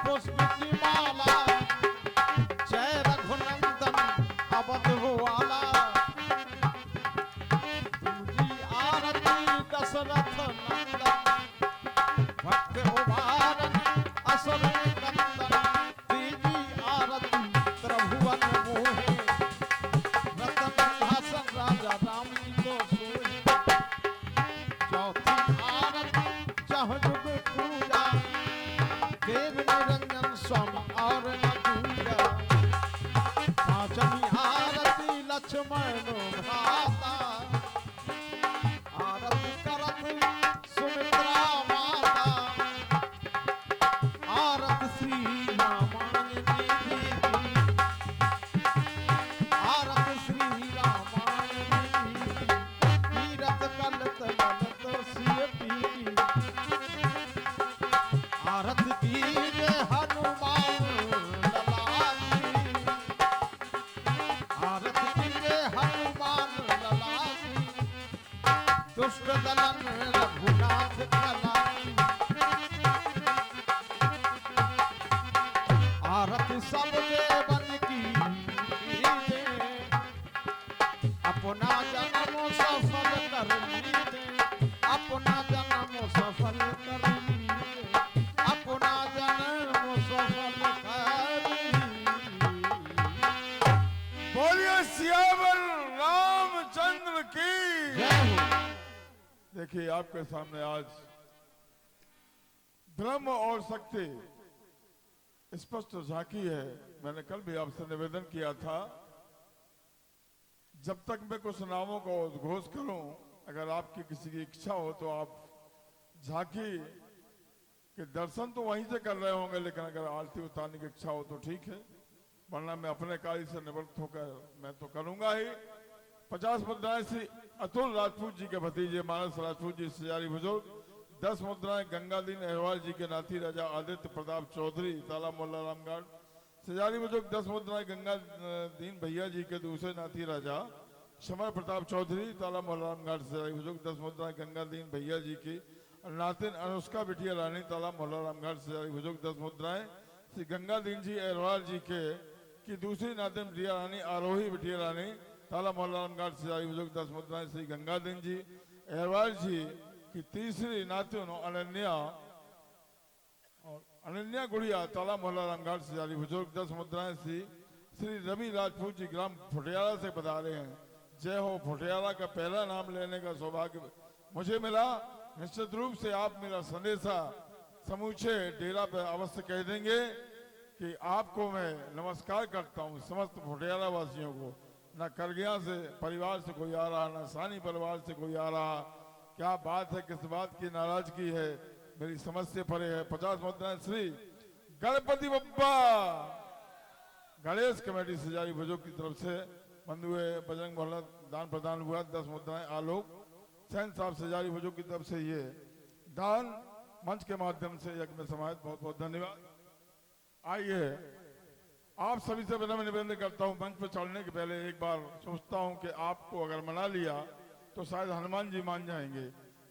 पुष्प की माला, जय रघुनंदन अवध वाला। दूजी आरती दशरथ नंदन, भक्त उबारन असुर कंदन। तीजी आरती त्रिभुवन मोहे, रतन सिंहासन राजा राम जी को सोहे। चौथी आरती चह जुग पूजा, देव निरंजन स्वामी और न दूजा। पांचवी आरती लक्ष्मण भ्राता, आरती करत सुमित्रा माता। आरती श्री रामायण जी की, आरती श्री रामायण जी की। तीरथ कलत ललत सिय पी, आरती कीजे हनुमान लला की। आरती कीजे हनुमान लला की, दुष्ट दलन रघुनाथ कला की। आरती सब देवन की कीजे, अपना जन्म सफल कर लीजे। अपना जन्म सफल कर लीजे, अपना जन्म सफल कर लीजे। बोलिए सियावर रामचंद्र की। जय हो। देखिए आपके सामने आज ब्रह्म और शक्ति स्पष्ट झांकी है। मैंने कल भी आपसे निवेदन किया था, जब तक मैं कुछ नामों को उद्घोष करूं, अगर आपकी किसी की इच्छा हो तो आप झांकी के दर्शन तो वहीं से कर रहे होंगे, लेकिन अगर आरती उतारने की इच्छा हो तो ठीक है, वरना मैं अपने कार्य से निवृत्त होकर मैं तो करूंगा ही। 50 मुद्राएं श्री अतुल राजपूत जी के भतीजे मानस राजपूत जी सियारी बुजुर्ग। 10 मुद्राएं गंगादीन अहवाल जी के नाती राजा आदित्य प्रताप चौधरी ताला मोहल्ला रामगढ़ सियारी बुजुर्ग। 10 मुद्राएं गंगादीन भैया जी के दूसरे नाती राजा समर प्रताप चौधरी ताला मोहल्ला रामगढ़ सियारी बुजुर्ग। 10 मुद्राएं गंगादीन भैया जी की नातिन अनुष्का बिटिया रानी ताला मोहल्ला रामगढ़ सियारी बुजुर्ग। 10 मुद्राएं श्री गंगादीन जी अहवाल जी के की दूसरी नातिन रिया रानी आरोही बिटिया रानी ताला मोहल्ला रामगढ़ सियारी बुजुर्ग। 10 मुद्राएं श्री गंगादीन जी अहवाल जी की तीसरी नातिन अनन्या गुड़िया ताला मोहल्ला रामगढ़ सियारी बुजुर्ग। 10 मुद्राएं श्री रवि राजपूत जी ग्राम फुटियाला से बता रहे हैं। जय हो, फुटियाला का पहला नाम लेने का सौभाग्य मुझे मिला। निश्चित रूप से आप मेरा संदेशा समूचे डेरा पर अवश्य कह देंगे कि आपको मैं नमस्कार करता हूँ। समस्त फुटियाला वासियों को, न करगिया से परिवार से कोई आ रहा, न सानी परिवार से कोई आ रहा। क्या बात है, किस बात की नाराजगी है, मेरी समझ से परे है। 50 मुद्राएं श्री गणपति बप्पा गणेश कमेटी सिजारी बुजुर्ग की तरफ से बंधुए बजरंग मोहल्ला दान प्रदान हुआ। 10 मुद्राएं आलोक सैन साहब सिजारी बुजुर्ग की तरफ से ये दान मंच के माध्यम से यज्ञ में समाहित, बहुत बहुत धन्यवाद। आइए आप सभी से विनम्र निवेदन करता हूँ, मंच पर चढ़ने के पहले एक बार सोचता हूँ कि आपको अगर मना लिया तो शायद हनुमान जी मान जाएंगे,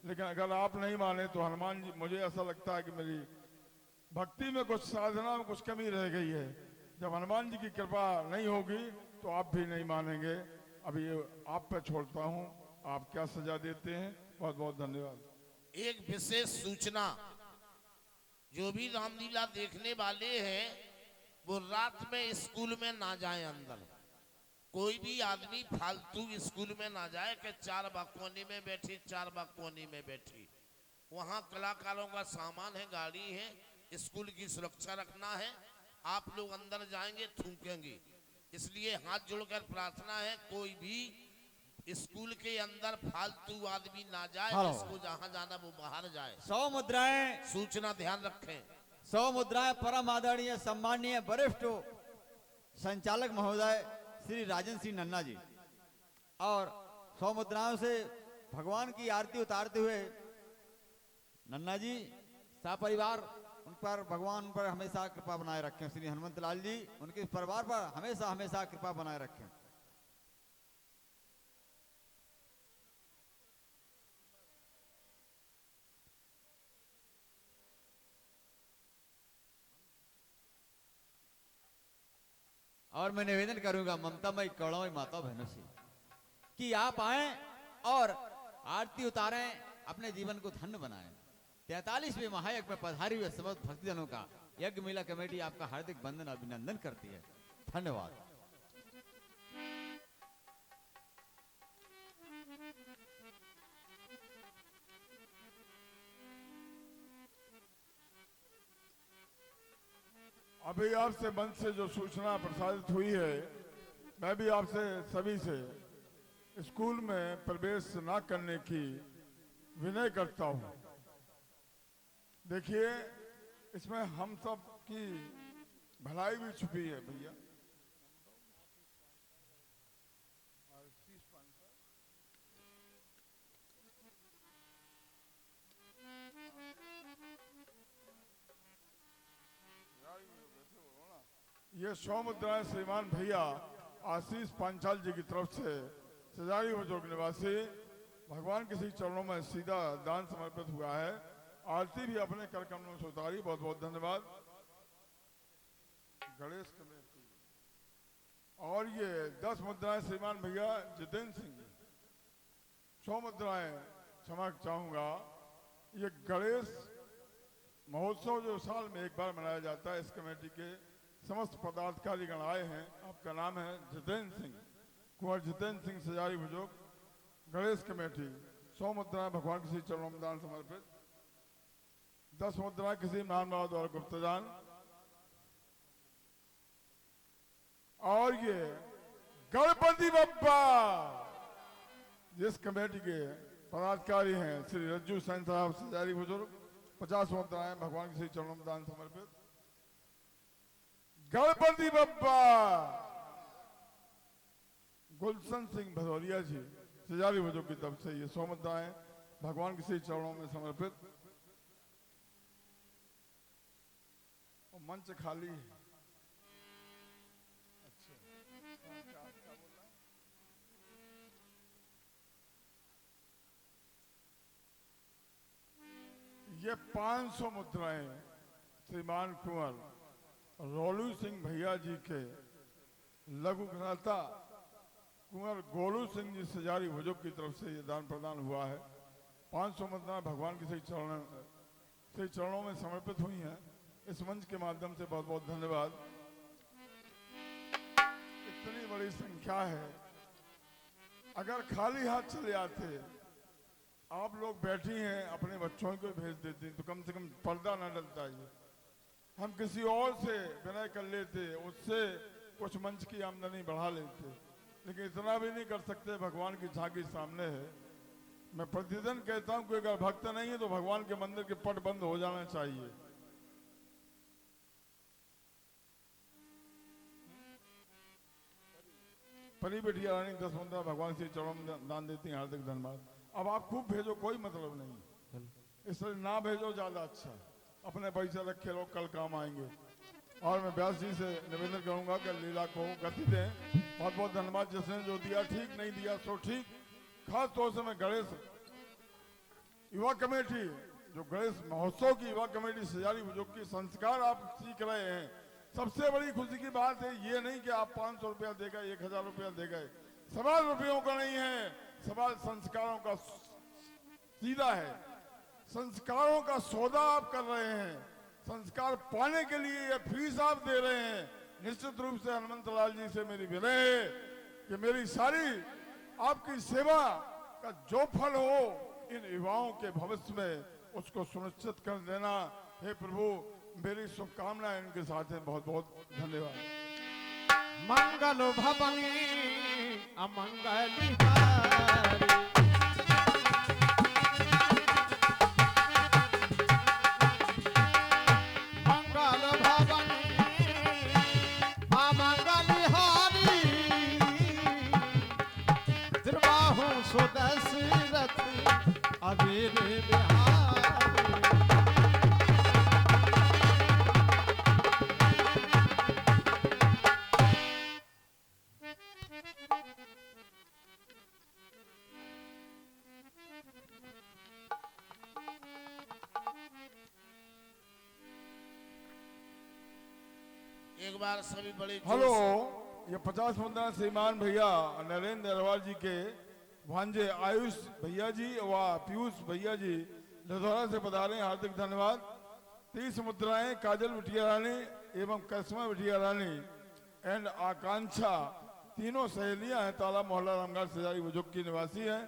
लेकिन अगर आप नहीं माने तो हनुमान जी, मुझे ऐसा लगता है कि मेरी भक्ति में कुछ, साधना में कुछ कमी रह गई है। जब हनुमान जी की कृपा नहीं होगी तो आप भी नहीं मानेंगे। अभी आप पे छोड़ता हूँ, आप क्या सजा देते हैं। बहुत बहुत धन्यवाद। एक विशेष सूचना, जो भी रामलीला देखने वाले हैं वो रात में स्कूल में ना जाए अंदर। कोई भी आदमी फालतू स्कूल में ना जाए कि 4 बाग कोने में बैठी, 4 बाग कोने में बैठी। वहाँ कलाकारों का सामान है, गाड़ी है, स्कूल की सुरक्षा रखना है। आप लोग अंदर जाएंगे थूकेंगे, इसलिए हाथ जोड़कर प्रार्थना है कोई भी स्कूल के अंदर फालतू आदमी ना जाए। जिसको जहाँ जाना वो बाहर जाए। 100 मुद्राएं सूचना ध्यान रखें। 100 मुद्राएं परम आदरणीय सम्मानीय वरिष्ठ संचालक महोदय श्री राजन सिंह नन्ना जी, और 100 मुद्राओं से भगवान की आरती उतारते हुए नन्ना जी सपरिवार, उन पर भगवान पर हमेशा कृपा बनाए रखें। श्री हनुमत लाल जी उनके परिवार पर हमेशा हमेशा कृपा बनाए रखें। और मैं निवेदन करूंगा ममतामयी करुणामयी माता बहनों से कि आप आए और आरती उतारें, अपने जीवन को धन्य बनाएं। 43वें महायज्ञ में पधारी हुए समस्त भक्तजनों का यज्ञ मेला कमेटी आपका हार्दिक वंदन अभिनंदन करती है। धन्यवाद। अभी आपसे मंच से जो सूचना प्रसारित हुई है, मैं भी आपसे सभी से स्कूल में प्रवेश न करने की विनय करता हूं। देखिए, इसमें हम सब की भलाई भी छुपी है भैया। ये 100 मुद्राएं श्रीमान भैया आशीष पांचाल जी की तरफ से सजारी बुजुर्ग निवासी भगवान के श्री चरणों में सीधा दान समर्पित हुआ है। आरती भी अपने कर कमलों से उतारी। बहुत बहुत धन्यवाद गणेश कमेटी। और ये 10 मुद्राएं श्रीमान भैया जितेंद्र सिंह जी। 100 मुद्राएं क्षमा चाहूंगा। ये गणेश महोत्सव जो साल में एक बार मनाया जाता है, इस कमेटी के समस्त पदाधिकारीगण आए हैं। आपका नाम है जितेंद्र सिंह, कुंवर जितेंद्र सिंह सजारी बुजुर्ग, गणेश कमेटी। 100 मुद्राएं भगवान किसी चरणों में दान समर्पित। 10 मुद्राएं किसी महानुभाव द्वारा गुप्तदान। और ये गणपति बप्पा जिस कमेटी के पदाधिकारी हैं श्री रज्जू सैन साहब सजारी बुजुर्ग, 50 मुद्राएं भगवान किसी चरणों में दान समर्पित। गणपति बप्पा गुलशन सिंह भदौरिया जी सजारी बुजुर्ग की तरफ से ये 100 मुद्राएं भगवान किसी चरणों में समर्पित। और मंच खाली है। अच्छा, क्या बोल रहा है? ये 500 मुद्राएं श्रीमान कुंवर रोलू सिंह भैया जी के लघु घराता कुंवर गोलू सिंह जी सजारी बुजुर्ग की तरफ से ये दान प्रदान हुआ है। 500 मुद्राएं भगवान के सही चरणों में समर्पित हुई हैं। इस मंच के माध्यम से बहुत बहुत धन्यवाद। इतनी बड़ी संख्या है, अगर खाली हाथ चले आते, आप लोग बैठी हैं अपने बच्चों को भेज देती तो कम से कम पर्दा न डलता। ये हम किसी और से विनय कर लेते, उससे कुछ मंच की आमदनी बढ़ा लेते, लेकिन इतना भी नहीं कर सकते। भगवान की झांकी सामने है। मैं प्रतिदिन कहता हूं कि अगर भक्त नहीं है तो भगवान के मंदिर के पट बंद हो जाना चाहिए। परी बेटिया रानी 10 मुद्रा भगवान से चरणों में दान देती हैं। हार्दिक धन्यवाद। अब आप खूब भेजो, कोई मतलब नहीं, इसलिए ना भेजो ज्यादा अच्छा। अपने पैसे रखे लोग कल काम आएंगे। और मैं व्यास जी से निवेदन करूंगा कि लीला को गति दें। बहुत बहुत धन्यवाद। जिसने जो दिया ठीक, नहीं दिया सो ठीक। खास तौर से मैं गणेश युवा कमेटी, जो गणेश महोत्सव की युवा कमेटी सजारी बुजुर्ग की संस्कार आप सीख रहे हैं, सबसे बड़ी खुशी की बात है। ये नहीं कि आप 500 रुपया दे गए, 1000 रुपया दे गए। सवाल रुपयों का नहीं है, सवाल संस्कारों का सीधा है। संस्कारों का सौदा आप कर रहे हैं। संस्कार पाने के लिए ये फीस आप दे रहे हैं। निश्चित रूप से हनुमंत लाल जी से मेरी विनय है कि मेरी सारी आपकी सेवा का जो फल हो इन युवाओं के भविष्य में उसको सुनिश्चित कर देना। हे प्रभु, मेरी शुभकामनाएं इनके साथ हैं। बहुत बहुत धन्यवाद। मंगल भवनी अमंगल दशरथ अबीर बिहारी। एक बार सभी बड़े जोर हेलो। से ये 50 मुद्रा श्रीमान भैया नरेंद्र अग्रवाल जी के भांजे आयुष भैया जी व पीयूष भैया जी लधौरा से पधारे, हार्दिक धन्यवाद। 30 मुद्राएं काजल बिटिया रानी एवं करिश्मा बिटिया रानी एंड आकांक्षा, तीनों सहेलियां हैं, ताला मोहल्ला रामगढ़ सजाई बुजुर्ग की निवासी हैं।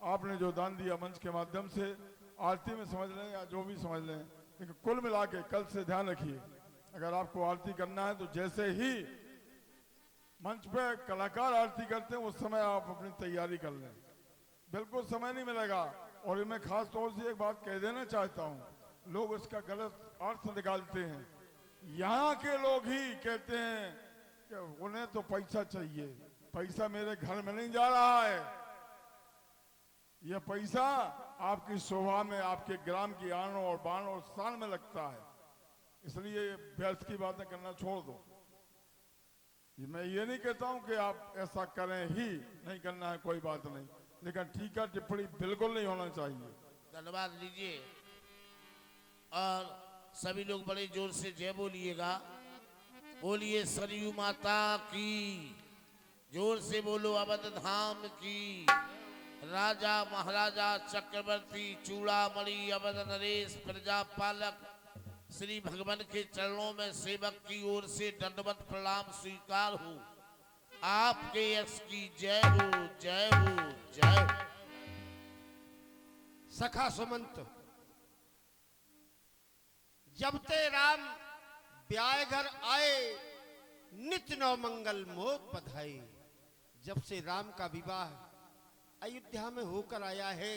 आपने जो दान दिया मंच के माध्यम से, आरती में समझ लें या जो भी समझ लें, लेकिन कुल मिला के कल से ध्यान रखिए, अगर आपको आरती करना है तो जैसे ही मंच पे कलाकार आरती करते हैं उस समय आप अपनी तैयारी कर लें, बिल्कुल समय नहीं मिलेगा। और मैं खास तौर से एक बात कह देना चाहता हूँ, लोग इसका गलत अर्थ निकालते हैं। यहाँ के लोग ही कहते हैं कि उन्हें तो पैसा चाहिए, पैसा मेरे घर में नहीं जा रहा है, यह पैसा आपकी शोभा में, आपके ग्राम की आन और बान और शान में लगता है, इसलिए व्यर्थ की बातें करना छोड़ दो। मैं ये नहीं कहता हूं कि आप ऐसा करें ही, नहीं करना है कोई बात नहीं, लेकिन टीका टिप्पणी बिल्कुल नहीं होना चाहिए। धन्यवाद लीजिए और सभी लोग बड़े जोर से जय बोलिएगा। बोलिए सरयू माता की, जोर से बोलो अवध धाम की। राजा महाराजा चक्रवर्ती चूड़ामणि अवध नरेश प्रजापालक श्री भगवान के चरणों में सेवक की ओर से दंडवत प्रणाम स्वीकार हो। आपके यश की जय हो, जय हो, जय हो। सखा सुमंत, जब ते राम ब्याह घर आए, नित्य नव मंगल मोद बधाई। जब से राम का विवाह अयोध्या में होकर आया है,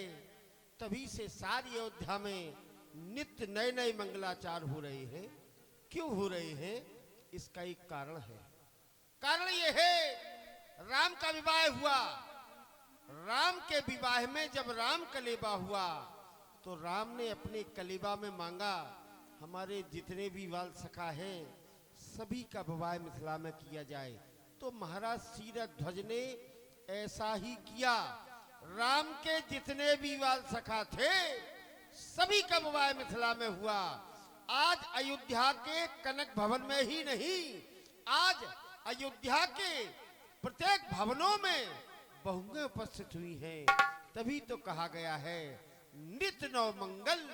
तभी से सारी अयोध्या में नित्य नए नए मंगलाचार हो रहे हैं। क्यों हो रहे हैं? इसका एक कारण है। कारण यह है, राम का विवाह हुआ, राम के विवाह में जब राम कलेबा हुआ तो राम ने अपने कलेबा में मांगा, हमारे जितने भी बाल सखा हैं सभी का विवाह मिथिला में किया जाए। तो महाराज सीरथ ध्वज ने ऐसा ही किया। राम के जितने भी बाल सखा थे सभी का विवाह मिथिला में हुआ। आज अयोध्या के कनक भवन में ही नहीं, आज अयोध्या के प्रत्येक भवनों में बहुएं उपस्थित हुई हैं। तभी तो कहा गया है, नित्य नव मंगल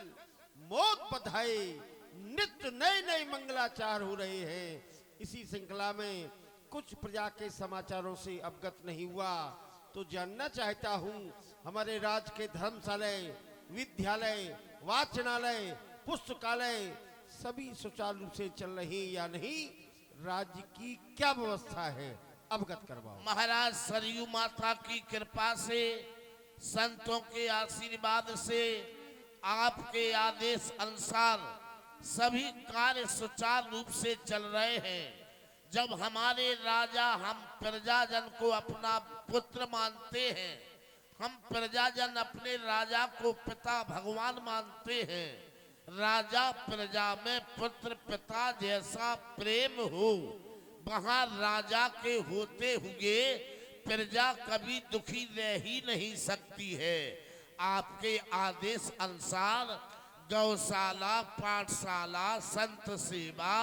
मोद बधाई, नित्य नए नए मंगलाचार हो रहे हैं। इसी श्रृंखला में कुछ प्रजा के समाचारों से अवगत नहीं हुआ तो जानना चाहता हूं, हमारे राज्य के धर्मशालाएं, विद्यालय, वाचनालय, पुस्तकालय सभी सुचारू रूप से चल रही या नहीं? राज्य की क्या व्यवस्था है, अवगत करवाओ। महाराज सरयू माता की कृपा से, संतों के आशीर्वाद से, आपके आदेश अनुसार सभी कार्य सुचारू रूप से चल रहे हैं। जब हमारे राजा हम प्रजाजन को अपना पुत्र मानते हैं, हम प्रजाजन अपने राजा को पिता भगवान मानते हैं। राजा प्रजा में पुत्र पिता जैसा प्रेम हो, वहां राजा के होते हुए प्रजा कभी दुखी रह ही नहीं सकती है। आपके आदेश अनुसार गौशाला, पाठशाला, संत सेवा,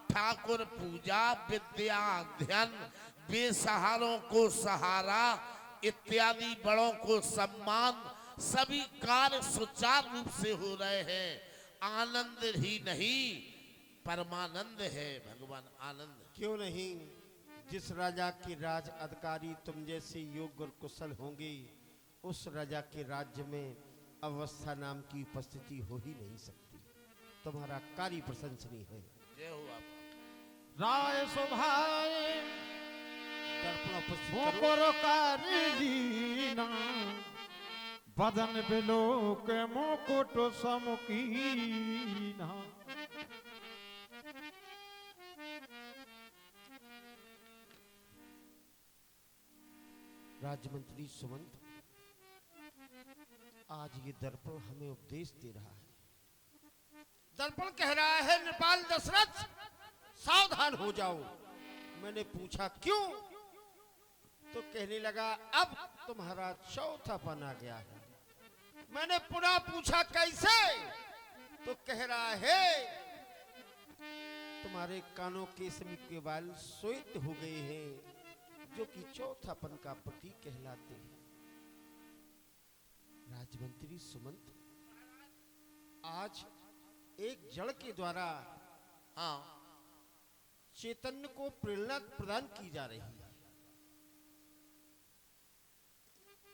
ठाकुर पूजा, विद्या अध्ययन, बेसहारों को सहारा इत्यादि बड़ों को सम्मान, सभी कार्य सुचारू रूप से हो रहे हैं। आनंद ही नहीं परमानंद है भगवान, आनंद। क्यों नहीं? जिस राजा के राज अधिकारी तुम जैसे योग्य और कुशल होंगे, उस राजा के राज्य में अवस्था नाम की उपस्थिति हो ही नहीं सकती। तुम्हारा कार्य प्रशंसनीय है। जय हो आप। राय शोभाए दर्पण उपस्थित करो। मोकर कारीना बदन बिलो के मुकुट समुकीना। राज्य मंत्री सुमंत, आज ये दर्पण हमें उपदेश दे रहा है। दर्पण कह रहा है, नृपाल दशरथ सावधान हो जाओ। मैंने पूछा क्यों? तो कहने लगा, अब तुम्हारा चौथापन आ गया है। मैंने पुनः पूछा कैसे? तो कह रहा है, तुम्हारे कानों के समीप के बाल श्वेत हो गए हैं, जो कि चौथापन का प्रतीक कहलाते हैं। राजमंत्री सुमंत, आज एक जड़ के द्वारा हाँ, चैतन्य को प्रेरणा प्रदान की जा रही है,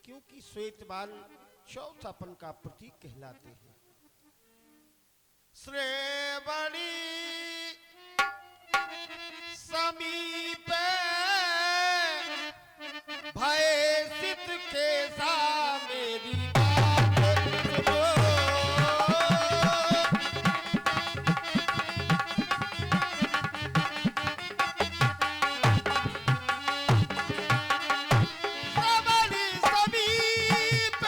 क्योंकि श्वेत बाल चौथापन का प्रतीक कहलाते हैं। श्रेवणी समीप भय सित के सा मेरी बात सुनो। श्रेवणी समीप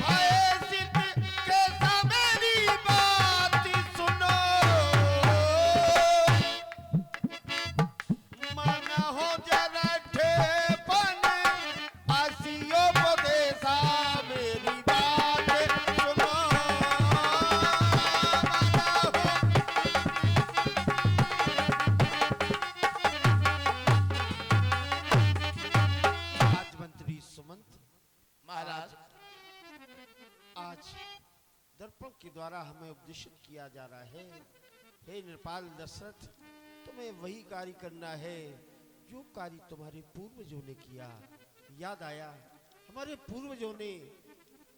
भय सित के सा मेरी बात सुनो। मन हो जरा ठेपन आसियो बदेसा मेरी बात सुनो। राजमंत्री सुमंत, महाराज। आज दर्पण के द्वारा हमें उपदेशित किया जा रहा है, हे नृपाल दशरथ, तुम्हें वही कार्य करना है जो कार्य तुम्हारे पूर्वजों ने किया। याद आया, हमारे पूर्वजों ने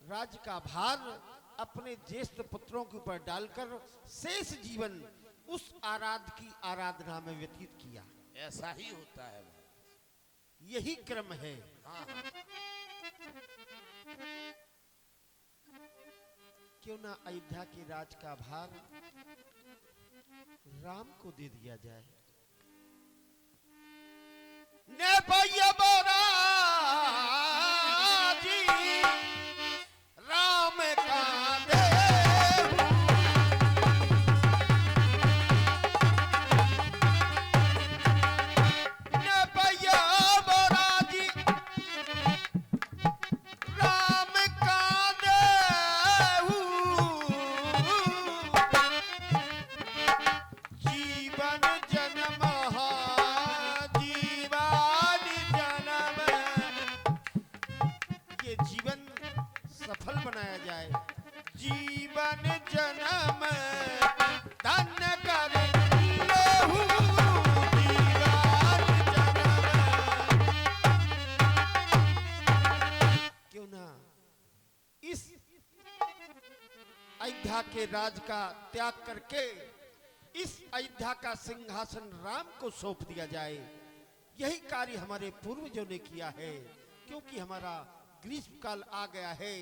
राज्य का भार अपने ज्येष्ठ पुत्रों के ऊपर डालकर शेष जीवन उस आराध्य की आराधना में व्यतीत किया। ऐसा ही होता है। यही क्रम है। हाँ, हाँ। क्यों ना अयोध्या के राज का भार राम को दे दिया जाए। ने भैया बोरा जी राम का दे। ने भैया बोरा जी राम का दे। जीवन जन्म जीवन जन्म, ये जीवन सफल बनाया जाए। जीवन जन्म धन्य कर लेहु जीवन जन्म। क्यों ना इस अयोध्या के राज का त्याग करके इस अयोध्या का सिंहासन राम को सौंप दिया जाए। यही कार्य हमारे पूर्वजों ने किया है, क्योंकि हमारा ग्रीष्म काल आ गया है,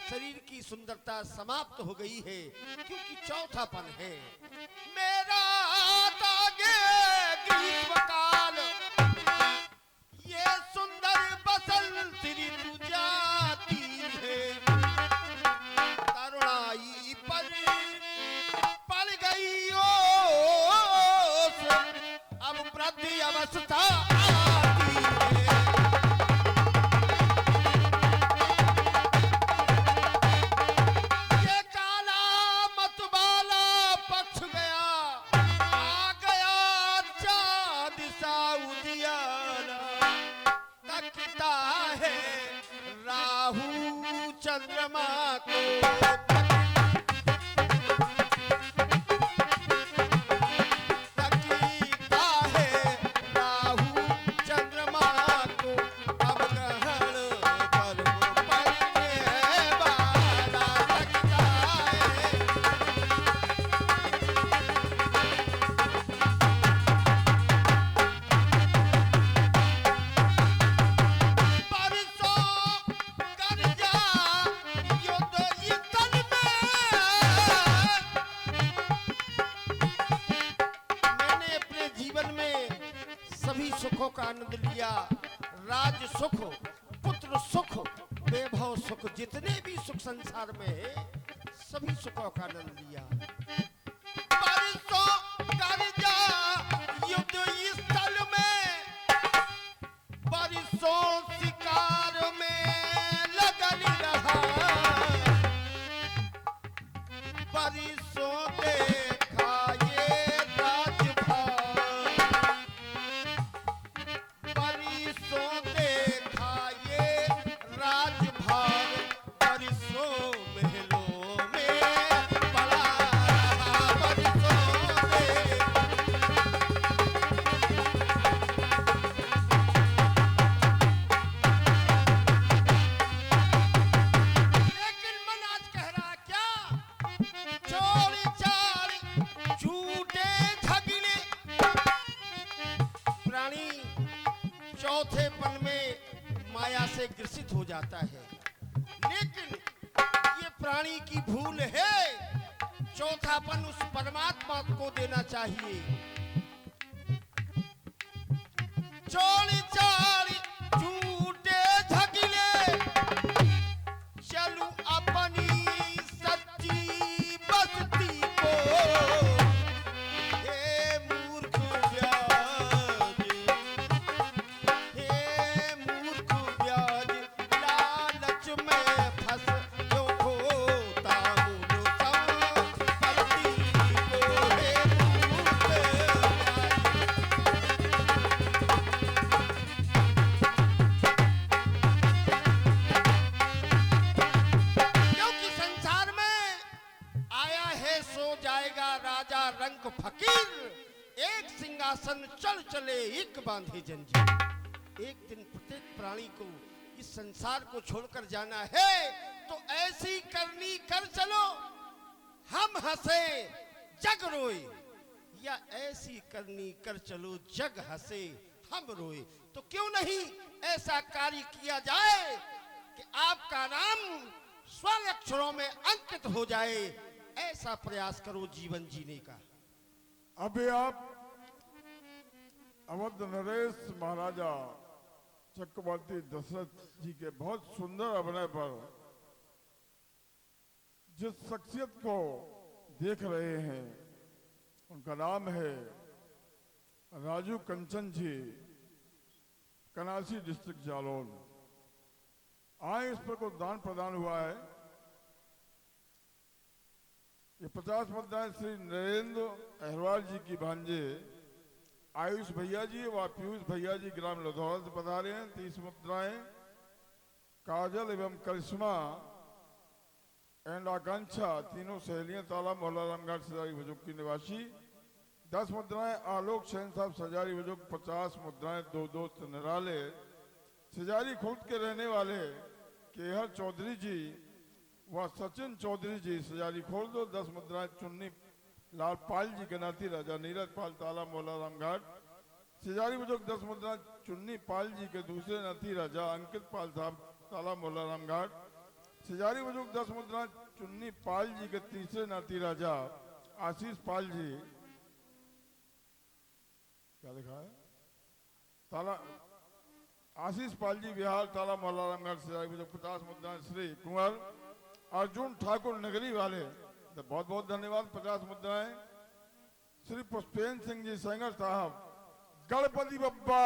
शरीर की सुंदरता समाप्त हो गई है, क्योंकि चौथापन है। मेरा तागे ग्रीष्म काल ये सुंदर बसंत ऋतु जाती है। तरुणाई पर पड़ गई ओस, अब वृद्धि अवस्था आती है। ये काला मतवाला पक्ष गया, आ गया चाँद सा उजियारा। तकता है राहु चंद्रमा को, तकता है राहु चंद्रमा को। अब ग्रहण पर्व पड़ने वाला तकता है। परसों करजा युद्ध इतन में, मैंने अपने जीवन में सभी सुखों का आनंद लिया। राज सुख, पुत्र सुख, वैभव सुख, जितने भी सुख संसार में है, सभी सुखों का आनंद लिया। परसों करजा युद्ध स्थल में, बरसों शिकार में लगन रहा। बरसों देखा ये राज चौथे पल में माया से ग्रसित हो जाता है। लेकिन ये प्राणी की भूल है, चौथापन उस परमात्मा को देना चाहिए। चोरी चारी झूठे झगले चलू अपनी सच्ची बस्ती को, हे मूर्ख ब्याज, हे मूर्ख ब्याज, लालच में फंस जो खोता हूँ संपत्ति को, हे मूर्ख ब्याज। क्योंकि संसार में आया है सो जाएगा राजा रंग फकीर, एक सिंहासन चल चले एक बांधे जंजीर। एक दिन प्रत्येक प्राणी को इस संसार को छोड़कर जाना है, तो ऐसी करनी कर चलो हम हंसे जग रोए, या ऐसी करनी कर चलो जग हंसे हम रोए। तो क्यों नहीं ऐसा कार्य किया जाए कि आपका नाम स्वर्ण अक्षरों में अंकित हो जाए, ऐसा प्रयास करो जीवन जीने का। अभी आप अवध नरेश महाराजा चक्रवर्ती दशरथ जी के बहुत सुंदर अभिनय पर जिस शख्सियत को देख रहे हैं, उनका नाम है राजू कंचन जी, कनासी डिस्ट्रिक्ट जालौन। आए इस पर कुछ दान प्रदान हुआ है। ये 50 मुद्राएं श्री नरेंद्र अहरवाल जी की भांजे आयुष भैया जी व पीयूष भैया जी ग्राम लधौरा से पधारे हैं। 30 मुद्राएं काजल एवं करिश्मा एंड आकांक्षा, तीनों सहेलियां, ताला मोहल्ला रामगढ़ सजारी बुजुर्ग की निवासी। 10 मुद्राएं आलोक सेन साहब सजारी बुजुर्ग। 50 मुद्राएं दो दोस्त निराले सजारी खुर्द के रहने वाले केहर चौधरी जी व सचिन चौधरी जी सजारी खुर्द। 10 मुद्राएं चुन्नी लाल पाल जी के नाती राजा नीरज पाल, ताला मोहल्ला रामघाट सजारी बुजुर्ग। 10 मुद्राएं चुन्नी पाल जी के दूसरे नाती राजा अंकित पाल साहब, ताला मोहल्ला रामघाट सजारी बुजुर्ग। 10 मुद्राएं चुन्नी पाल जी के तीसरे नाती राजा आशीष पाल जी, क्या लिखा है, ताला आशीष पाल जी बिहार, ताला मोहल्ला रामगढ़ सजारी बुजुर्ग। 50 मुद्राएं श्री कुंवर अर्जुन ठाकुर नगरी वाले, तो बहुत बहुत धन्यवाद। 50 मुद्राएं श्री पुष्पेन सिंह जी सेंगर साहब, गणपति बप्पा।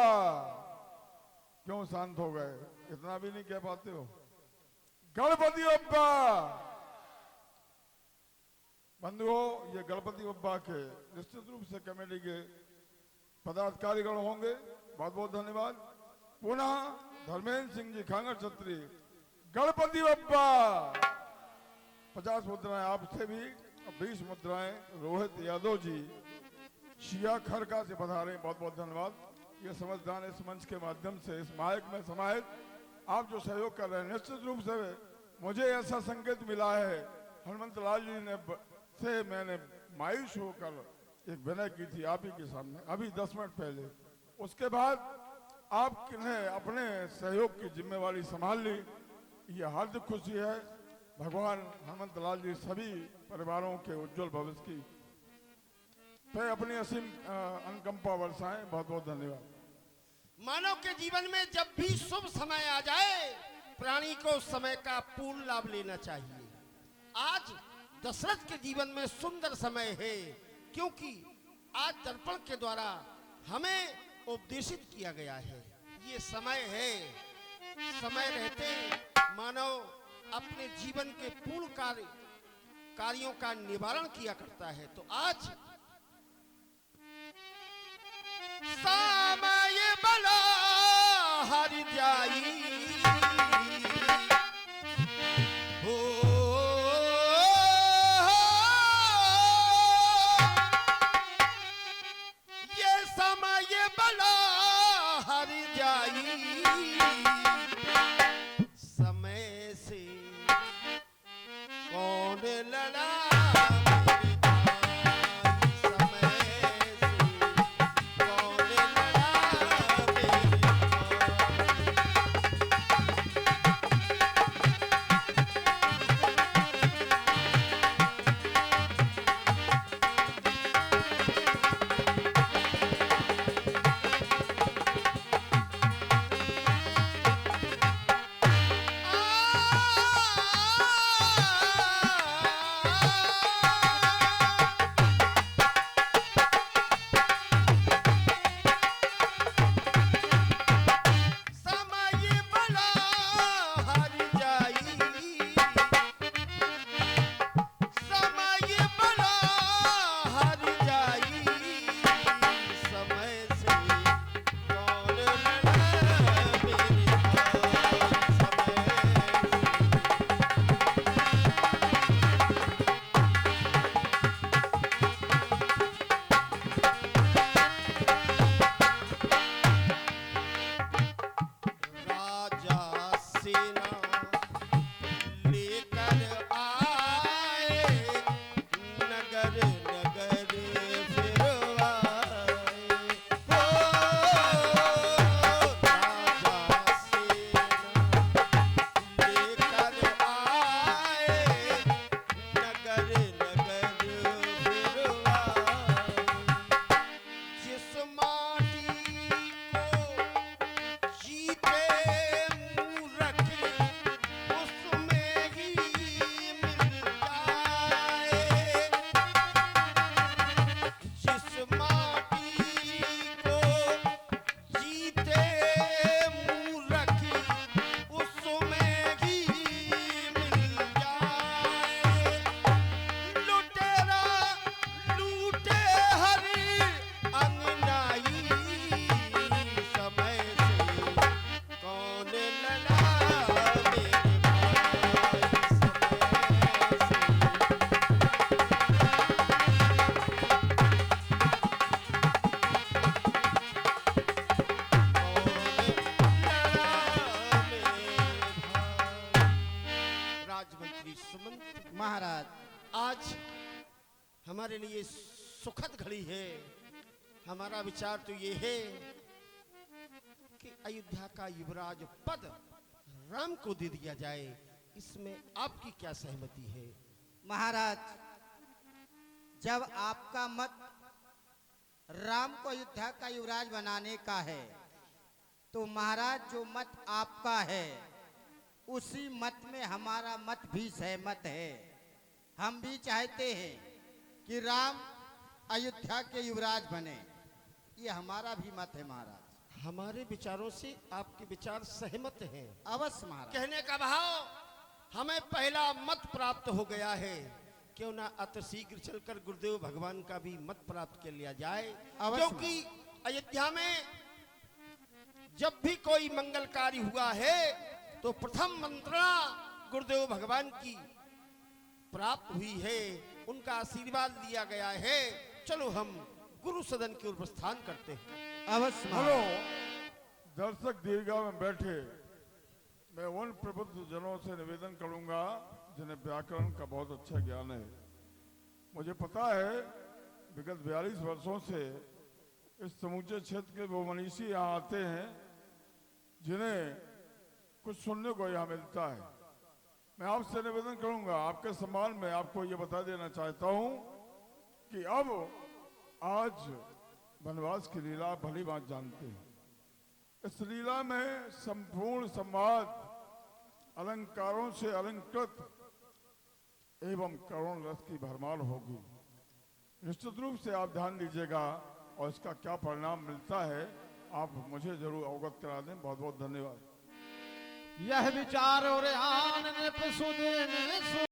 क्यों शांत हो गए, इतना भी नहीं कह पाते हो, गणपति बप्पा। बंधुओं, ये गणपति बप्पा के निश्चित रूप से कमेटी के पदाधिकारीगण होंगे, बहुत बहुत धन्यवाद। पुनः धर्मेंद्र सिंह जी खांगर छत्री, गणपति बप्पा। 50 मुद्राएं आपसे भी, 20 मुद्राएं रोहित यादव जी शिया खरका से पधारे, बहुत बहुत धन्यवाद। ये समझदार इस मंच के माध्यम से इस माइक में समाहित आप जो सहयोग कर रहे हैं, निश्चित रूप से मुझे ऐसा संकेत मिला है, हनुमंत लाल जी ने से मैंने मायूस होकर एक विनय की थी आप ही के सामने अभी 10 मिनट पहले। उसके बाद आपने अपने सहयोग की जिम्मेवारी संभाल ली, ये हार्दिक खुशी है। भगवान हनुमंत लाल जी सभी परिवारों के उज्जवल भविष्य की पे अपनी असीम अनुकंपा वर्षाएं। बहुत बहुत धन्यवाद। मानव के जीवन में जब भी शुभ समय आ जाए, प्राणी को समय का पूर्ण लाभ लेना चाहिए। आज दशरथ के जीवन में सुंदर समय है, क्योंकि आज दर्पण के द्वारा हमें उपदेशित किया गया है। ये समय है, समय रहते मानव अपने जीवन के पूर्ण कार्यों का निवारण किया करता है। तो आज समय बला हरि जाई हो, ये समय बला हरि जाई, समय से कौन लड़ा मेरे भाई, समय से कौन लड़ा मेरे भाई। माटी को जीते मूरख उसमें ही मिल जाए। जिस माटी को जीते मूरख उसमें ही मिल जाए। लुटेरा लूटे हर अंगनाई समय से कौन लड़ा मेरे भाई समय से। राजमंत्री सुमंत महाराज, आज हमारे लिए सुखद घड़ी है। हमारा विचार तो ये है कि अयोध्या का युवराज पद राम को दे दिया जाए। इसमें आपकी क्या सहमति है? महाराज, जब आपका मत राम को अयोध्या का युवराज बनाने का है, तो महाराज जो मत आपका है उसी मत में हमारा मत भी सहमत है। हम भी चाहते हैं कि राम अयोध्या के युवराज बने। ये हमारा भी मत है महाराज। हमारे विचारों से आपके विचार सहमत हैं। अवश्य महाराज। कहने का भाव, हमें पहला मत प्राप्त हो गया है, क्यों ना अति शीघ्र चलकर गुरुदेव भगवान का भी मत प्राप्त कर लिया जाए। अवश्य। क्योंकि अयोध्या में जब भी कोई मंगल कार्य हुआ है तो प्रथम मंत्रणा गुरुदेव भगवान की प्राप्त हुई है, उनका आशीर्वाद लिया गया है। चलो हम गुरु सदन की ओर प्रस्थान करते हैं। अवश्य हेलो महाराज। दर्शक दीर्घा में बैठे मैं उन प्रबुद्ध जनों से निवेदन करूंगा जिन्हें व्याकरण का बहुत अच्छा ज्ञान है। मुझे पता है विगत 42 वर्षों से इस समूचे क्षेत्र के वो मनीषी यहाँ आते हैं जिन्हें कुछ सुनने को यहाँ मिलता है। मैं आपसे निवेदन करूंगा, आपके सम्मान में आपको ये बता देना चाहता हूँ कि अब आज वनवास की लीला भली बात जानते हैं। इस लीला में संपूर्ण संवाद अलंकारों से अलंकृत एवं करुण रस की भरमार होगी। निश्चित रूप से आप ध्यान दीजिएगा और इसका क्या परिणाम मिलता है आप मुझे जरूर अवगत करा दें। बहुत बहुत धन्यवाद। यह विचार और आनंद प्रसुदेन